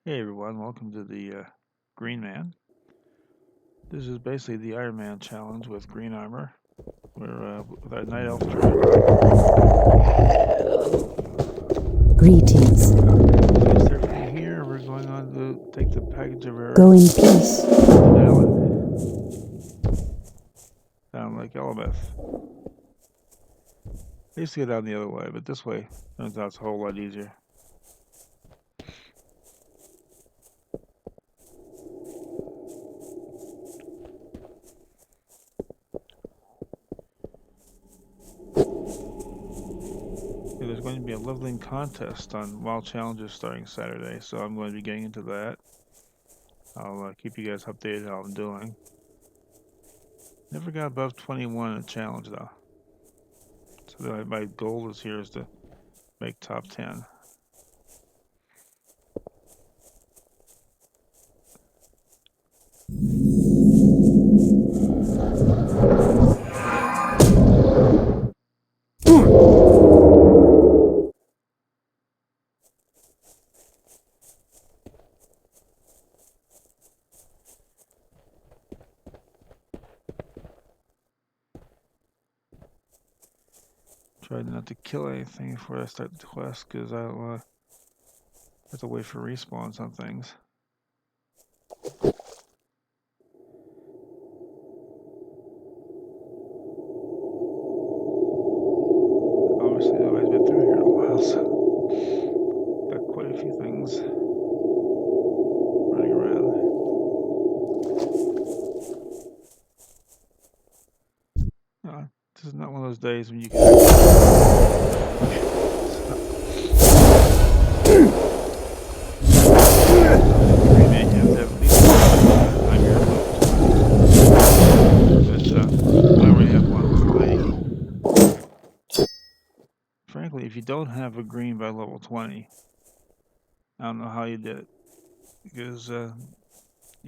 Hey everyone, welcome to the Green Man. This is basically the Iron Man challenge with green armor. We're with our Night Elf Druid. Greetings. Place there from here, we're going on to take the package of our Go in peace. down Lake Elabeth. I used to go down the other way, but this way turns out it's a whole lot easier. There's going to be a leveling contest on Wild Challenges starting Saturday, so I'm going to be getting into that. I'll keep you guys updated how I'm doing. Never got above 21 in a challenge though. So my goal this year is to make top 10. Try not to kill anything before I start the quest, because I don't have to wait for respawns on things. Obviously, nobody's been through here in a while, so got quite a few things running around. This is not one of those days when you can. Frankly, if you don't have a green by level 20, I don't know how you did it, because you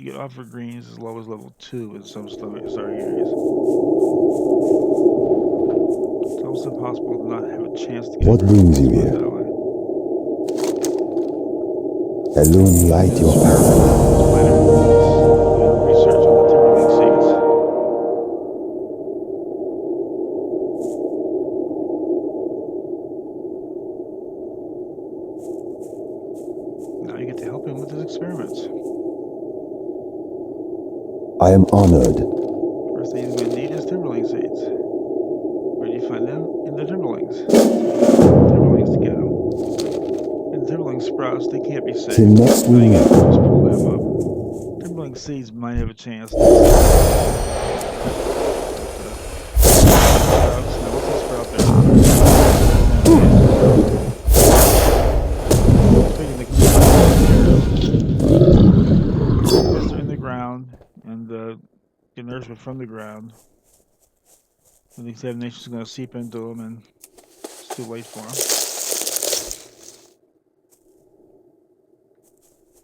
get offered greens as low as level 2 in some starting areas. It's almost impossible to not have a chance to get What brings you here? Illuminate your paradise. Research on the Timberlake seeds. Now you get to help him with his experiments. I am honored. First thing he's going to need is Timberlake seeds. Where do you find them? In the Timberlings. Timberlings to get them. And Timberling sprouts, they can't be saved. Till next we meet. Just pull them up. Timberling seeds might have a chance. Now what's the sprout there? They're in the ground and get nourishment from the ground. And the examination is going to seep into them, and it's too late for them.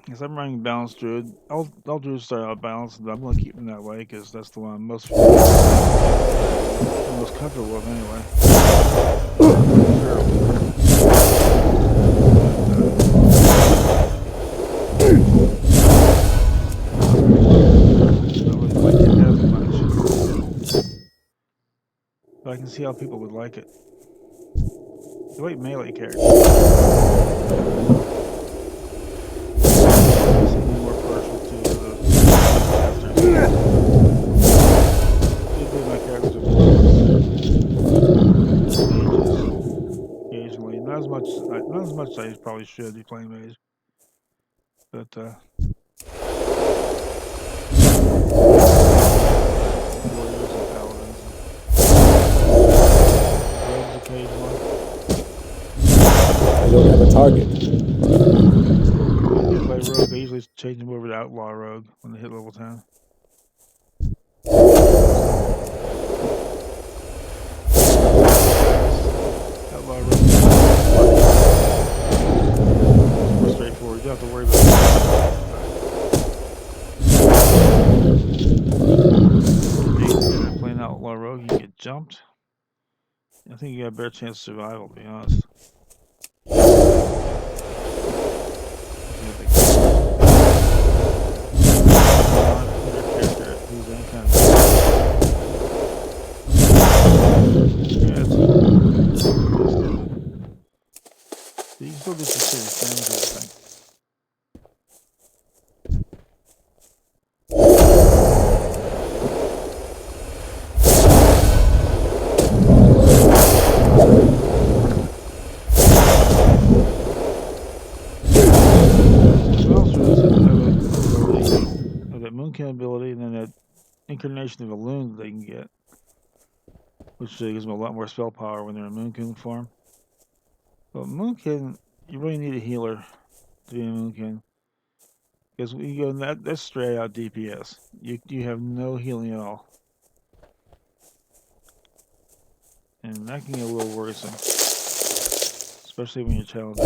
Because I'm running balanced druid. All druids start out balanced, and I'm going to keep them that way because that's the one I'm most comfortable with anyway. But I can see how people would like it. They like melee characters. More partial to the casters. My characters are occasionally. Not as much as I probably should be playing mage. But warriors and paladins. Rogues occasionally. I don't have a target. If I rogue, I usually change them over to outlaw rogue when they hit level 10. Outlaw rogue. More straightforward. You don't have to worry about it. Playing outlaw rogue, you get jumped. I think you got a better chance of survival, to be honest. damage everything. What else is it? Have that Moonkin ability, and then that incarnation of a loon that they can get, which gives them a lot more spell power when they're in Moonkin form. But Moonkin, you really need a healer to be a Moonkin. Because when you go that's straight out DPS. You have no healing at all. And that can get a little worrisome. Especially when you're challenging.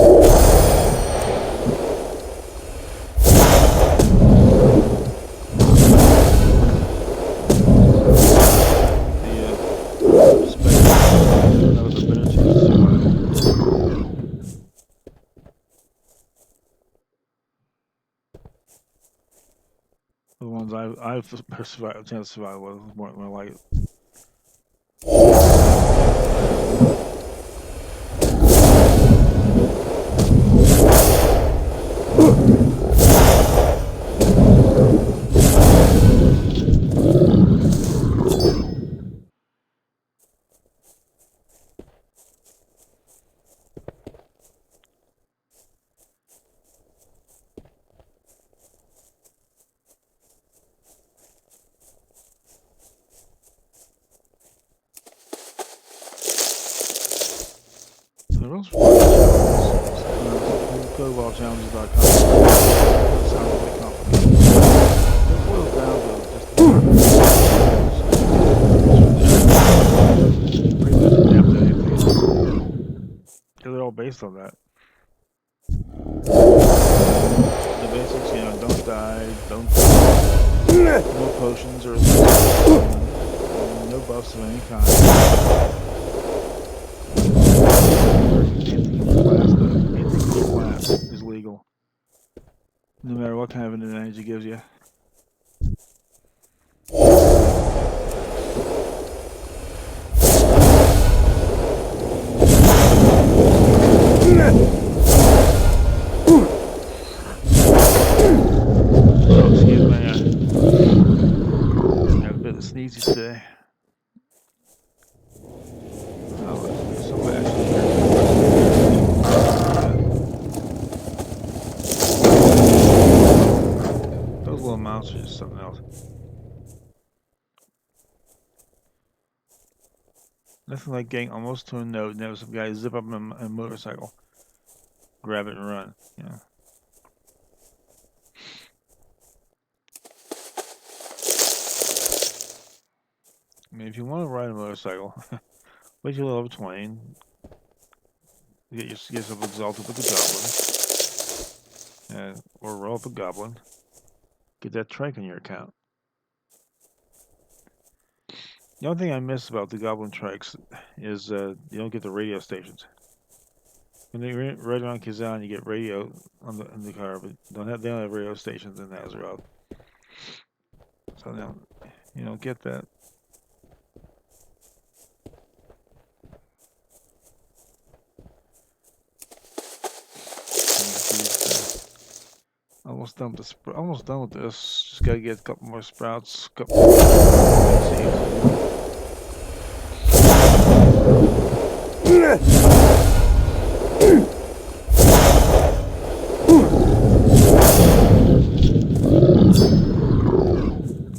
That was a better chance of survival. The ones I've survived, a chance to survive was more like it. The rules for go to wildchallenges.com. It sounds really complicated. It boils down to just pretty much adapt to anything. They're all based on that. The basics, don't die, no potions or no buffs of any kind. Anything in your class is legal. No matter what kind of an advantage it gives you. Oh, excuse me, I have a bit of sneezy today. Somebody actually those little mounts are just something else. Nothing like getting almost to a node and have some guy zip up on a motorcycle, grab it and run. I mean, if you want to ride a motorcycle, wait till level 20. Get yourself exalted with the goblin, or roll up a goblin. Get that trike on your account. The only thing I miss about the goblin trikes is you don't get the radio stations. When they ride around Kazan, you get radio in the car, but they don't have radio stations in Azeroth. So you don't get that. Almost done with this. Just gotta get a couple more sprouts. Couple more seeds.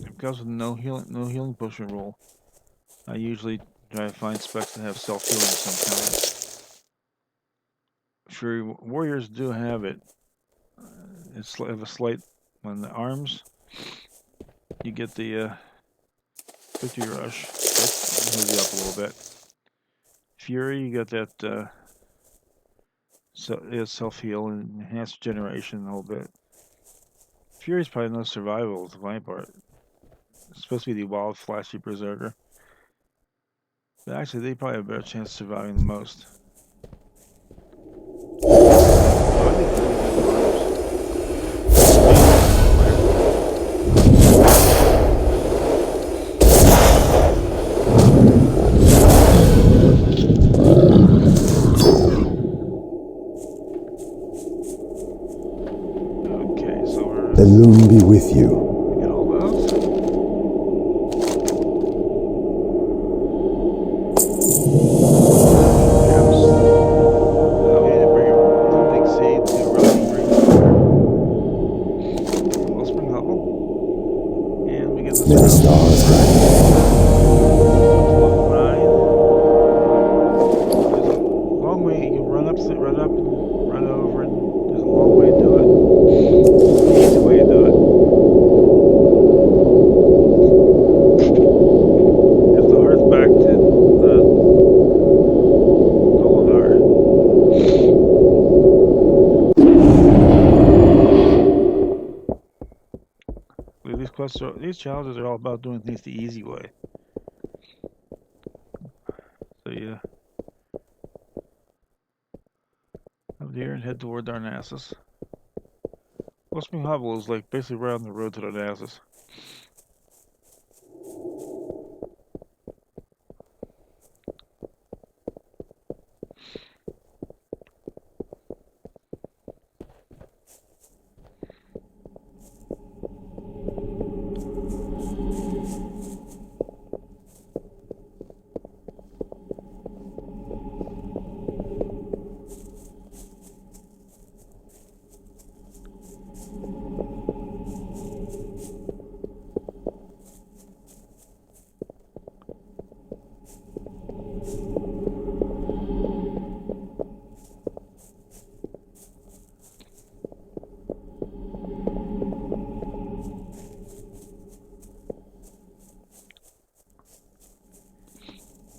Because of no healing potion roll, I usually try to find specs that have self-healing of some kind. Sure, warriors do have it. It's have a slight on the arms. You get the victory rush. That moves you up a little bit. Fury, you got that self-heal and enhanced regeneration a little bit. Fury's probably no survival with my part. It's supposed to be the wild, flashy berserker. But actually, they probably have a better chance of surviving than most. Elune be with you. Get all those. Caps. We need to bring a big seed to Rolling Green Square. Wellspring Hubble. And we get the May the stars guide you. level 9. There's a long way you can run up and run over, and there's a long way to do it. Easy way to do it. There's the hearth back to the Dolinar. These challenges are all about doing things the easy way. So yeah, up here and head toward Darnassus. Wellspring Hubble is like basically right on the road to Darnassus.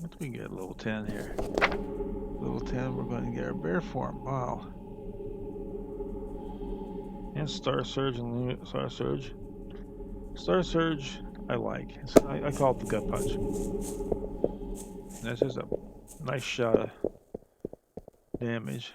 What do we get? Level 10 here. Level 10, we're going to get our bear form. Wow. And Star Surge and Star Surge. Star Surge, I like. I call it the gut punch. That's just a nice shot of damage.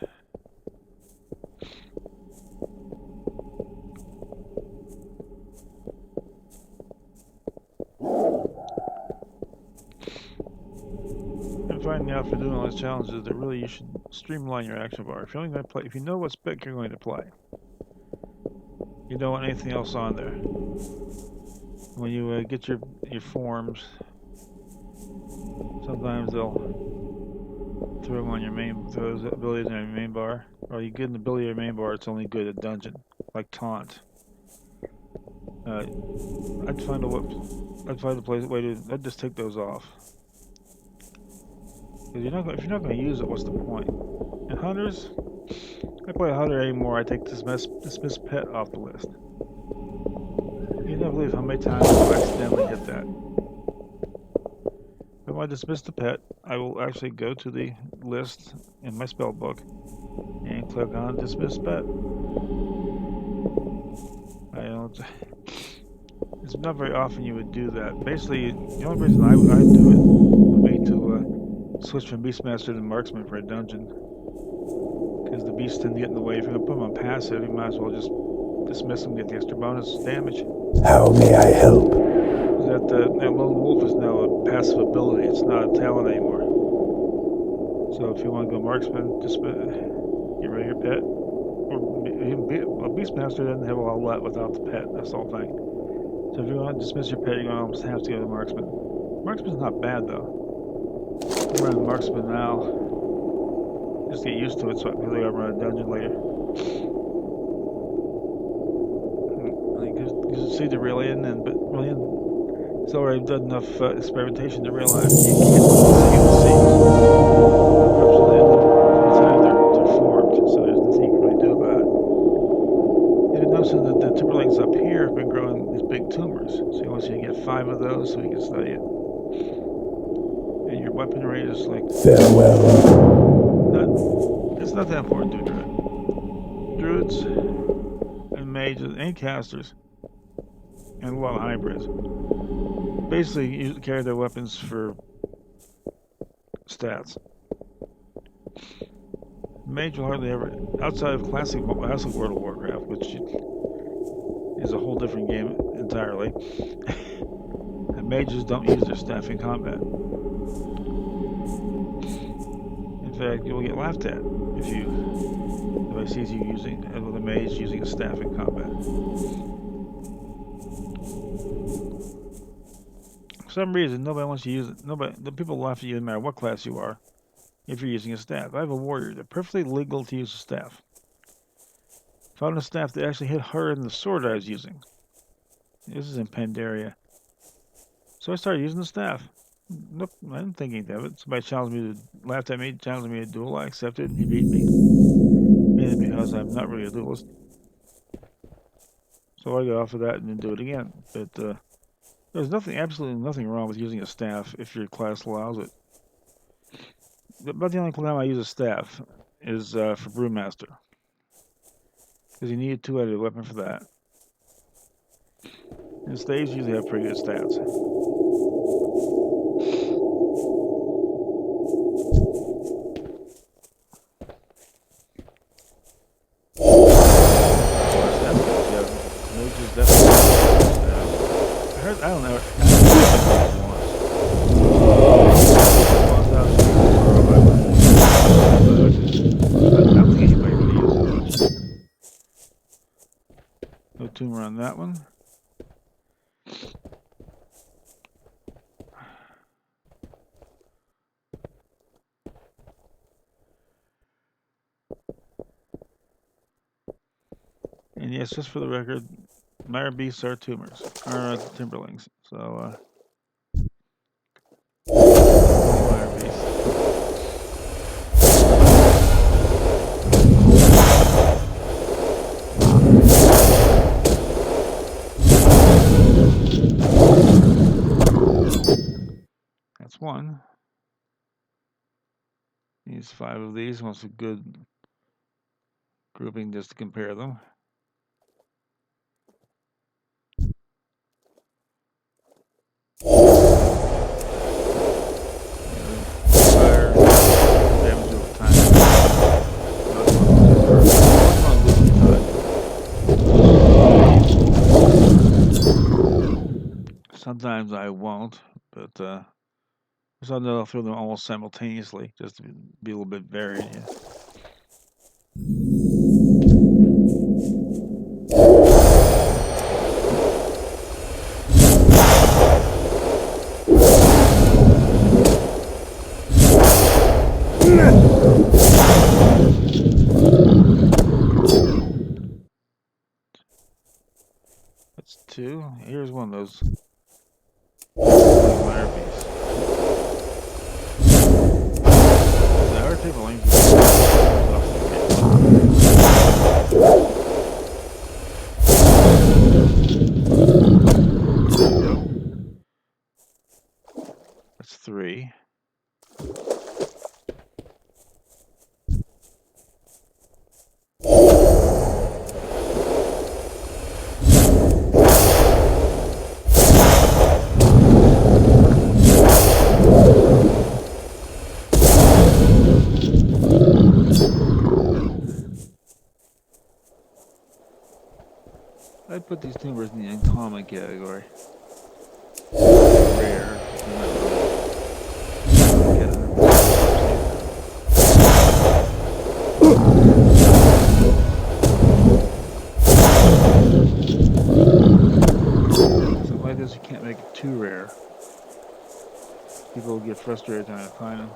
I'm finding out for doing all these challenges that really you should streamline your action bar. If you're only going to play, if you know what spec you're going to play, you don't want anything else on there. When you get your forms, sometimes they'll throw them on your throw those abilities on your main bar. Or you get an ability on your main bar, it's only good at dungeon, like taunt. I'd find a way to. I'd just take those off. Because if you're not going to use it, what's the point? And hunters, I play a hunter anymore. I take dismiss pet off the list. You never believe how many times I've accidentally hit that. If I dismiss the pet, I will actually go to the list in my spell book and click on dismiss pet. It's not very often you would do that. Basically, the only reason I do it would be to switch from Beastmaster to Marksman for a dungeon. Because the beasts tend to get in the way. If you're going to put them on passive, you might as well just dismiss them, get the extra bonus damage. How may I help? That Lone Wolf is now a passive ability. It's not a talent anymore. So if you want to go Marksman, just get rid of your pet. A Beastmaster doesn't have a lot without the pet. That's the whole thing. So if you want to dismiss your pet, you're going to almost have to go to Marksman. Marksman's not bad though. I'm running Marksman now. Just get used to it so I can really run a dungeon later. You can see the Aurelian, but Aurelian has already done enough experimentation to realize you can't see the seams. Unfortunately, every time they're formed, so there's nothing you can really do about it. You did notice that the Timberlings up here have been growing these big tumors, so you want to get 5 of those so you can study it. And your weapon rate is like... Farewell. It's not that important to a druid. Druids and mages and casters and a lot of hybrids basically carry their weapons for stats. Mage will hardly ever, outside of classic World of Warcraft, which is a whole different game entirely, and mages don't use their staff in combat. In fact, you will get laughed at if you If I see you using with a mage using a staff in combat. For some reason, nobody wants to use it. The people laugh at you no matter what class you are if you're using a staff. I have a warrior. They're perfectly legal to use a staff. Found a staff that actually hit harder than the sword I was using. This is in Pandaria. So I started using the staff. Nope, I didn't think anything of it. Somebody laughed at me, challenged me to duel. I accepted, and he beat me. Mainly because I'm not really a duelist. So I got off of that and then do it again. But there's absolutely nothing wrong with using a staff if your class allows it. About the only time I use a staff is for Brewmaster. Because you need a two-headed weapon for that. And staves usually have pretty good stats. I don't know. I don't think anybody really uses it. No tumor on that one. And yes, just for the record, Mire beasts are tumors, are timberlings. So, Mire beasts. That's one. Use 5 of these. Wants a good grouping just to compare them. Fire damage over time. Sometimes I won't, but sometimes I'll throw them almost simultaneously just to be a little bit varied. Yeah. That's 2. Here's one of those Mire beasts. The hard table length is That's 3. I'd put these tumors in the uncommon category. Rare. Something like this, you can't make it too rare. People will get frustrated trying to find them.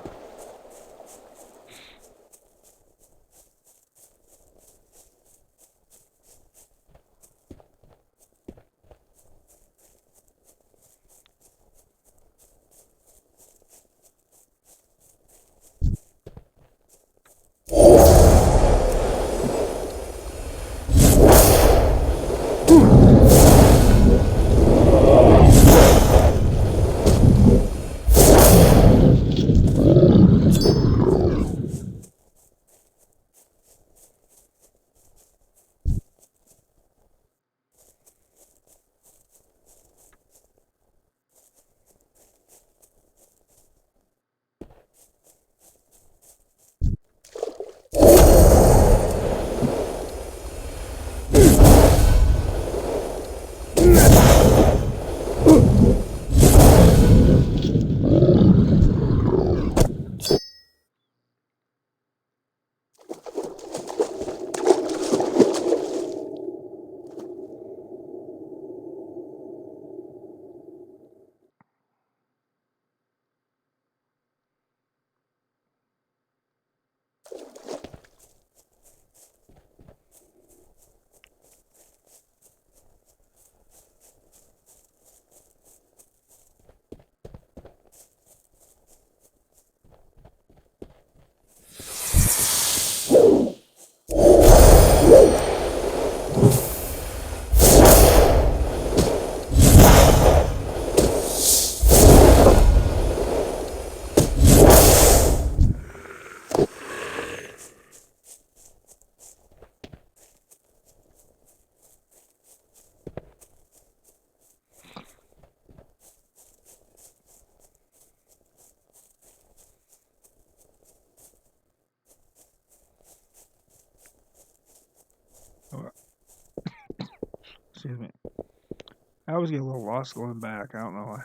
Oh, excuse me. I always get a little lost going back. I don't know why.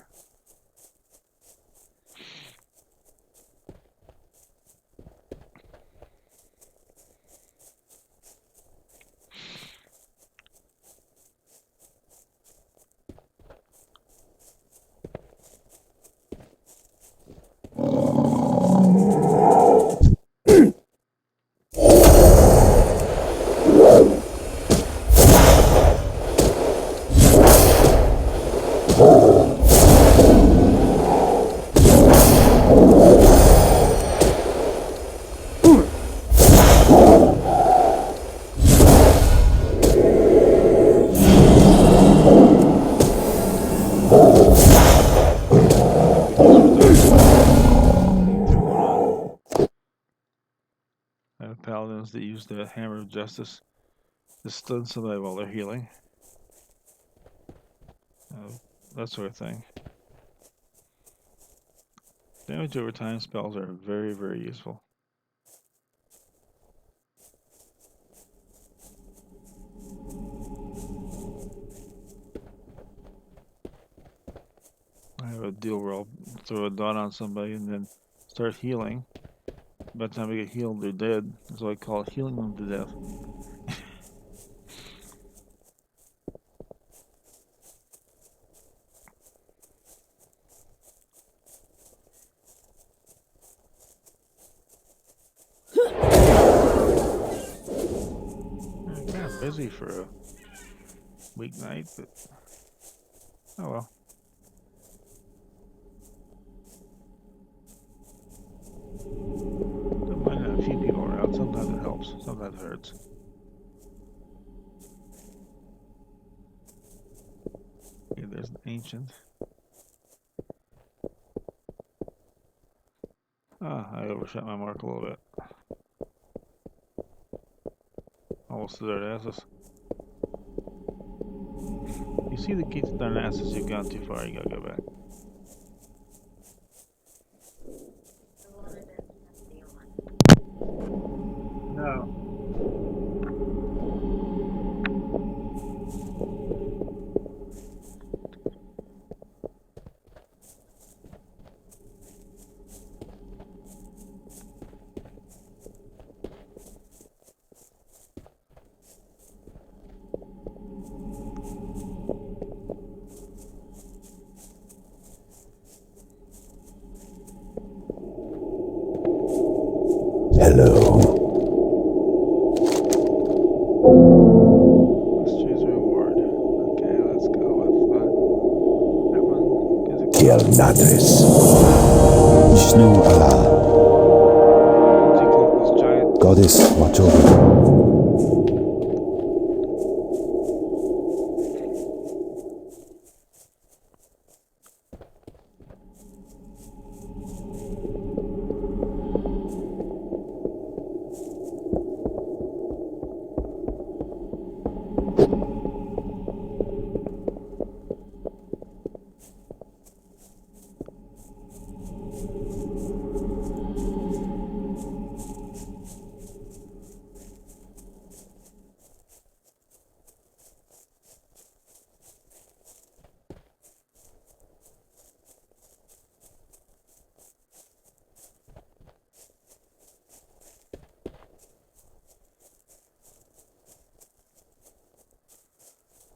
I have paladins that use the Hammer of Justice to stun somebody while they're healing. That sort of thing. Damage over time spells are very, very useful. I have a deal where I'll throw a dot on somebody and then start healing. By the time they get healed, they're dead. So I call it healing them to death. I'm kind of busy for a weeknight, but oh well. Don't mind that a few people are out. Sometimes it helps. Sometimes it hurts. Okay, there's an ancient. I overshot my mark a little bit. Almost to Darnassus. You see the key to Darnassus, you've gone too far, you gotta go back. No. Hello. Let's choose a reward. Okay, let's go with that one. Is it Kiel Nadris. Shnu Allah, Cloak, this giant? Goddess, watch over them.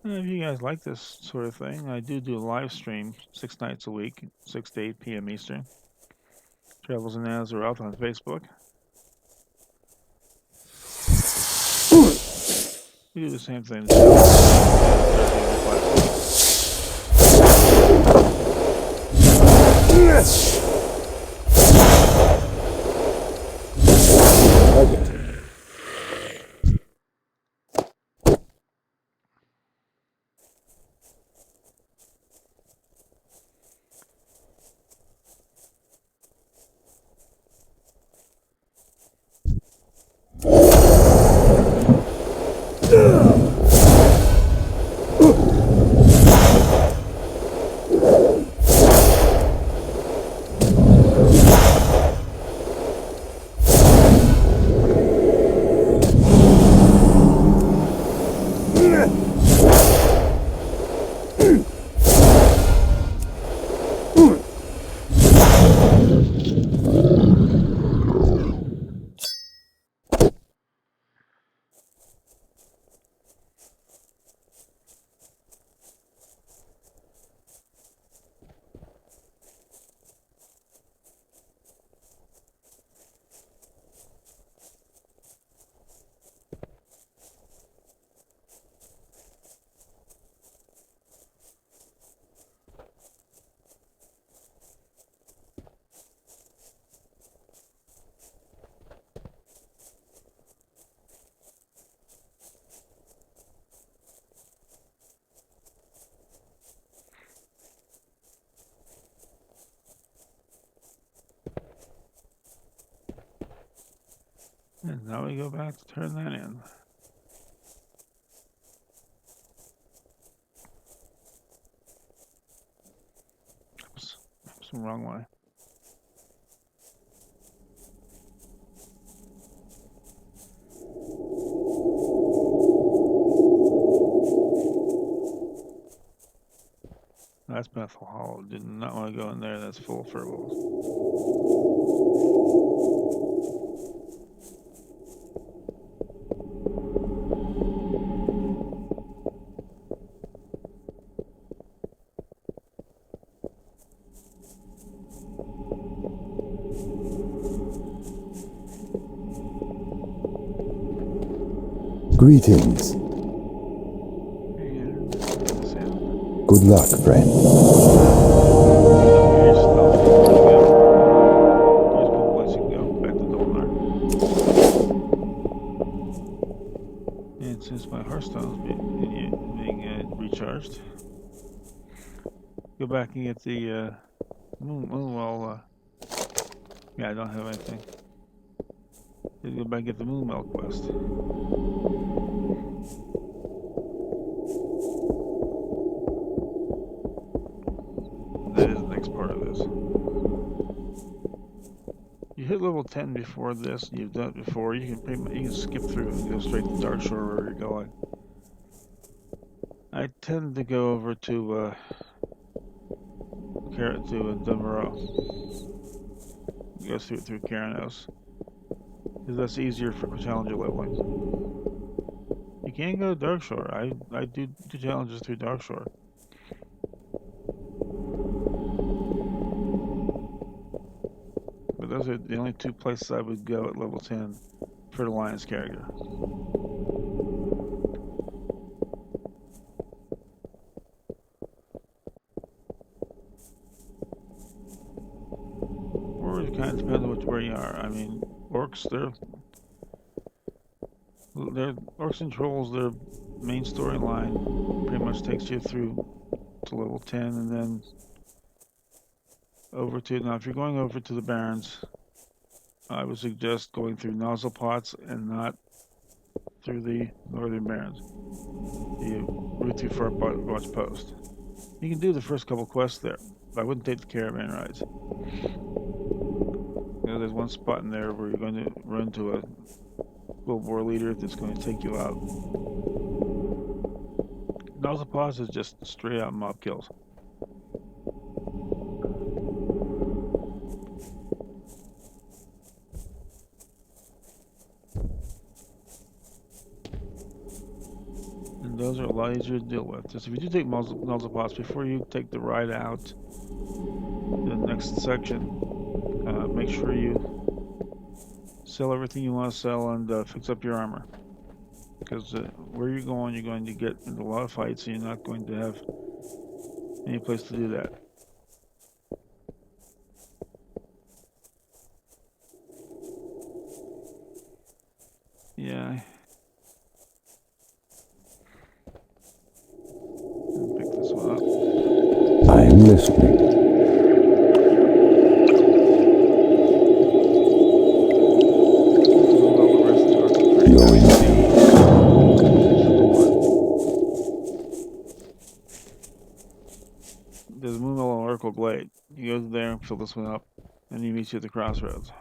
If you guys like this sort of thing, I do a live stream 6 nights a week, 6 to 8 p.m. Eastern. Travels and Azeroth on Facebook. We do the same thing. And now we go back to turn that in. Oops, oops, wrong way. That's Bethel Hollow. Did not want to go in there. That's full of furballs. Greetings. And sound. Good luck, friend. Here's one place you can go. Back to Dolnar. And since my Hearthstone's being recharged, go back and get the Moonwell. Yeah, I don't have anything. Go back and get the Moonwell quest. That is the next part of this. You hit level 10 before this, and you've done it before. You can skip through and go straight to Darkshore where you're going. I tend to go over to Demeraux. Go through Keranos, because that's easier for challenger leveling. You can go to Darkshore. I do challenges through Darkshore. But those are the only two places I would go at level 10 for the Lion's character. Or it kind of depends on where you are. I mean, orcs, they're orcs and trolls. Their main storyline pretty much takes you through to level 10, and then over to, now if you're going over to the Barrens, I would suggest going through Nozzlepots and not through the Northern Barrens. You route through Fartwatch Post. You can do the first couple quests there, but I wouldn't take the caravan rides. You know, there's one spot in there where you're going to run to a World War leader that's going to take you out. Nozzlepots is just straight out mob kills. And those are a lot easier to deal with. Just if you do take Nozzlepots before you take the ride out to the next section, make sure you sell everything you want to sell and fix up your armor. Because where you're going to get into a lot of fights, and you're not going to have any place to do that. Yeah. I'll pick this one up. I am listening. All the rest are pretty You're in nice. peace. There's Moonwell and Oracle Glade. You go there and fill this one up, and you meet you at the crossroads.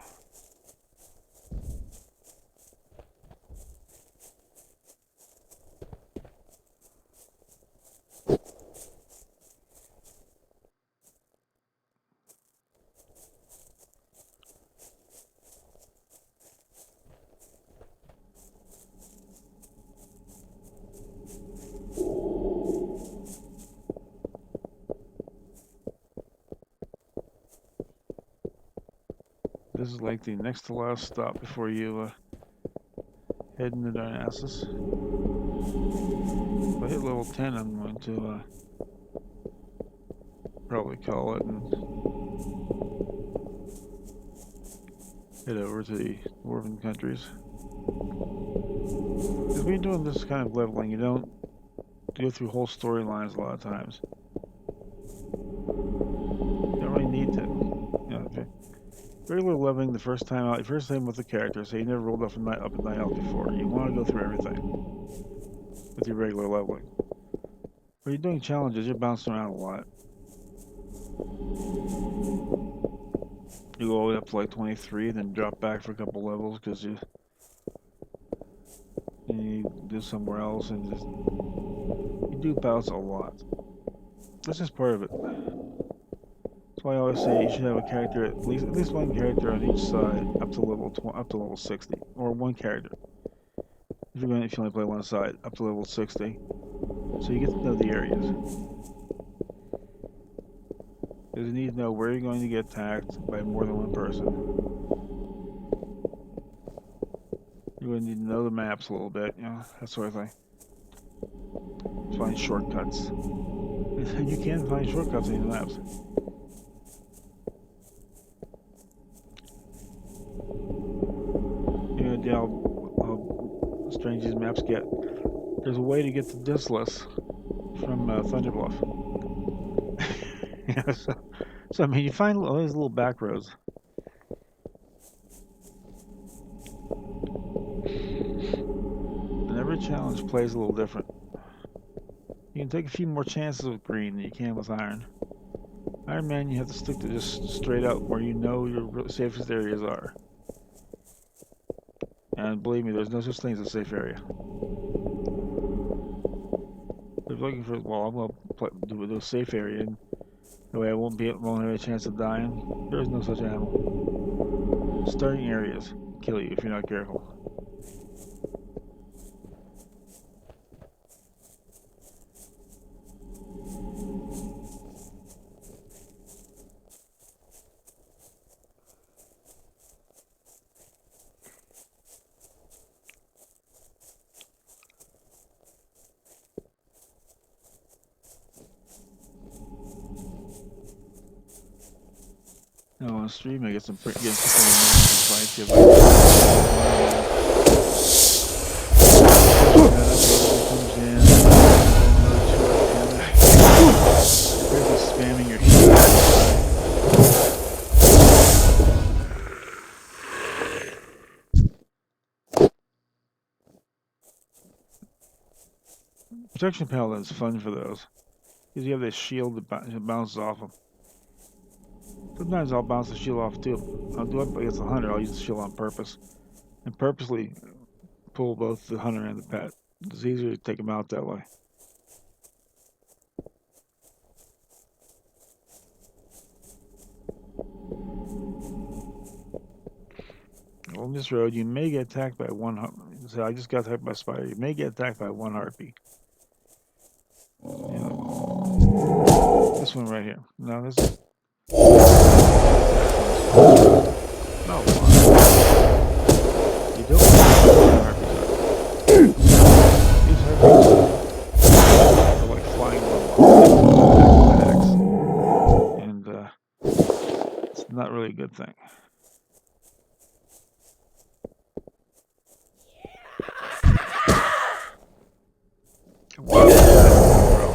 this is like the next to last stop before you head into Darnassus. If I hit level 10, I'm going to probably call it and head over to the Dwarven countries. Because when you're doing this kind of leveling, you don't go through whole storylines a lot of times. You don't really need to. You know, regular leveling the first time out, first time with the character, so you never rolled up a night elf before. You want to go through everything with your regular leveling. When you're doing challenges, you're bouncing around a lot. You go all the way up to like 23, then drop back for a couple levels because you do somewhere else, and just you do bounce a lot. That's just part of it. That's why I always say you should have a character, at least one character on each side up to level 60, or one character. If you only play one side, up to level 60, so you get to know the areas. Because you need to know where you're going to get attacked by more than one person. You're going to need to know the maps a little bit, you know, that sort of thing. Find shortcuts. You can find shortcuts in the maps. You know how strange these maps get. There's a way to get to Dislis from Thunderbluff. Yeah, so I mean, you find all these little back roads. And every challenge plays a little different. You can take a few more chances with green than you can with iron. Iron Man, you have to stick to just straight out where you know your safest areas are. And believe me, there's no such thing as a safe area. If you're looking for, well, I'm going to do a safe area, and that way I won't have a chance of dying. There is no such animal. Starting areas kill you if you're not careful. No, on stream I get some pretty fights here. Comes in, crazy spamming your shield. Protection Paladin's fun for those, because you have this shield that bounces off them. Sometimes I'll bounce the shield off too. I'll do it against the hunter. I'll use the shield on purpose, and purposely pull both the hunter and the pet. It's easier to take them out that way. On this road, you may get attacked by one. So I just got attacked by a spider. You may get attacked by one harpy. You know, this one right here. No, this is. No, you don't know what harpies are. These harpies are like flying attacks, and it's not really a good thing. Come on, bro.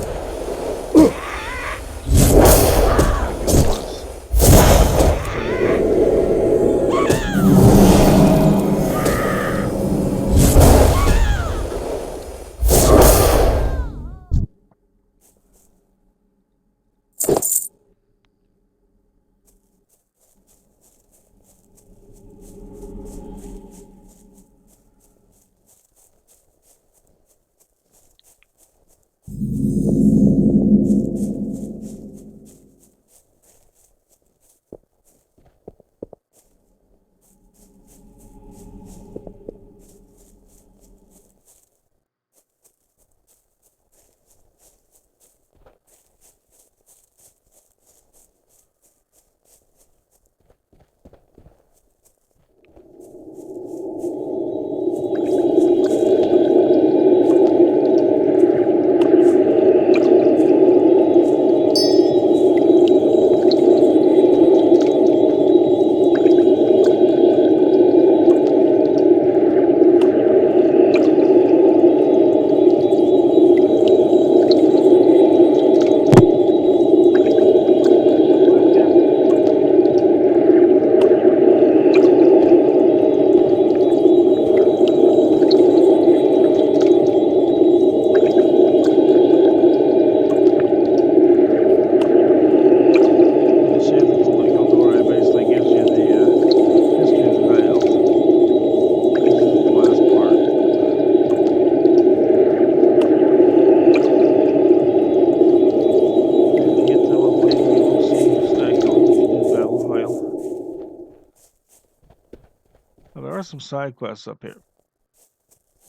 side quests up here.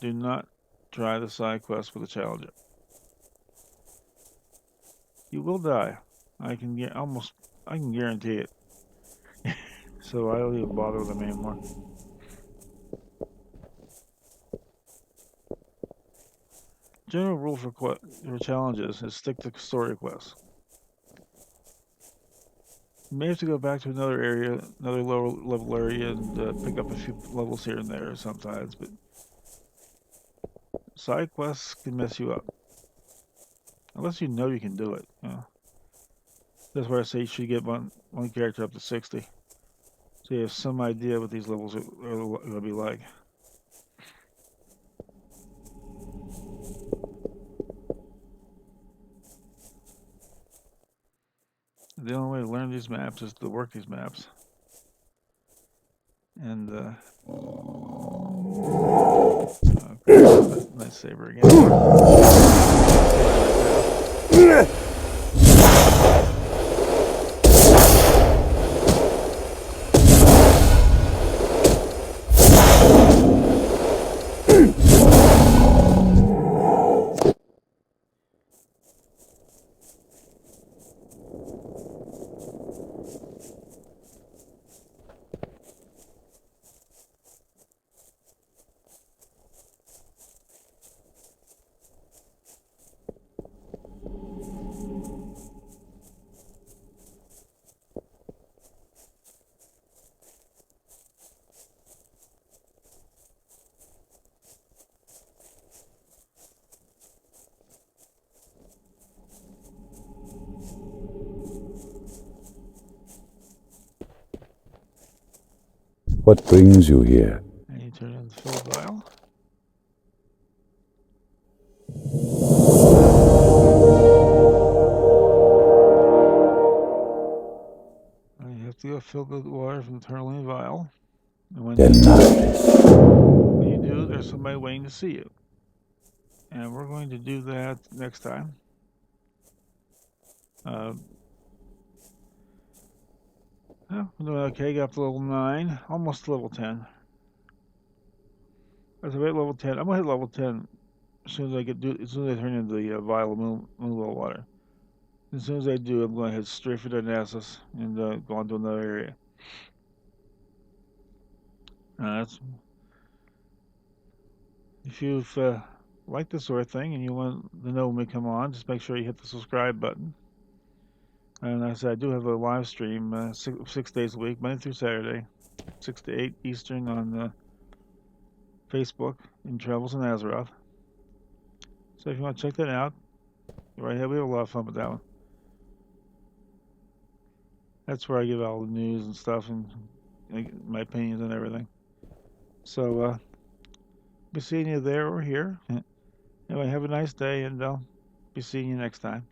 Do not try the side quest with the Challenger. You will die. I can guarantee it. So I don't even bother with them anymore. General rule for challenges is stick to story quests. You may have to go back to another area, another lower level area, and pick up a few levels here and there sometimes, but side quests can mess you up. Unless you know you can do it. That's why I say you should get one character up to 60. So you have some idea what these levels are going to be like. The only way to learn these maps is to work these maps. And, nice saber again. What brings you here? And you turn in the fill vial. And you have to go fill the water from the Turleen vial. And when you do, there's somebody waiting to see you. And we're going to do that next time. Yeah, we're doing okay. Got up to level 9, almost to level 10. I was about level 10. I'm gonna hit level 10 as soon as as soon as I turn into the vial of moonwell water. As soon as I do, I'm going to head straight for Darnassus and go on to another area. If you've liked this sort of thing and you want to know when we come on, just make sure you hit the subscribe button. And as I said, I do have a live stream 6 days a week, Monday through Saturday, 6 to 8 Eastern on Facebook in Travels in Azeroth. So if you want to check that out, right here, we have a lot of fun with that one. That's where I give all the news and stuff and my opinions and everything. So, be seeing you there or here. Anyway, have a nice day, and I'll be seeing you next time.